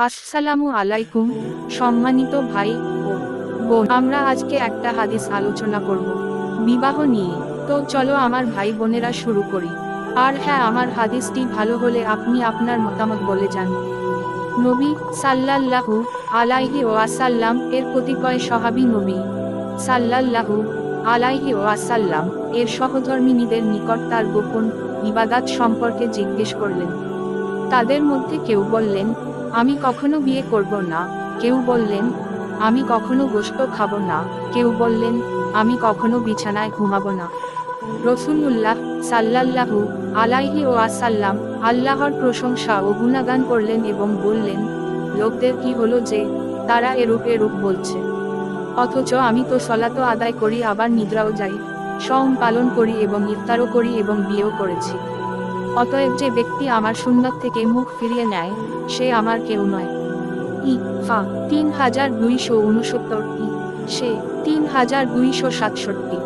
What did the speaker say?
আসসালামু আলাইকুম, সম্মানিত ভাই ও বোন। আমরা আজকে একটা হাদিস আলোচনা করব বিবাহ নিয়ে। তো চলো আমার ভাই বোনেরা শুরু করি। আর হ্যাঁ, আমার হাদিসটি ভালো হলে আপনি আপনার মতামত বলে যান। নবী সাল্লাল্লাহু আলাইহি ওয়াসাল্লাম এর কতিপয় সহাবী নবী সাল্লাল্লাহু আলাইহি ওয়াসাল্লাম এর সহধর্মিনীদের নিকট তার গোপন ইবাদাত সম্পর্কে জিজ্ঞেস করলেন। তাদের মধ্যে কেউ বললেন, আমি কখনো বিয়ে করব না। কেউ বললেন, আমি কখনো গোশত খাব না। কেউ বললেন, আমি কখনো বিছানায় ঘুমাবো না। রসূলুল্লাহ সাল্লাল্লাহু আলাইহি ওয়াসাল্লাম আল্লাহর প্রশংসা ও গুণগান করলেন এবং বললেন, লোকদের কি হলো যে তারা এরূপ বলছে, অথচ আমি তো সলাতও আদায় করি, আবার নিদ্রাও যাই, সওম পালন করি এবং ইফতারও করি এবং বিয়েও করেছি। অতএব যে ব্যক্তি আমার সুন্নত থেকে মুখ ফিরিয়ে নেয়, সে আমার কেউ নয়। ফা 3269 সে 3267।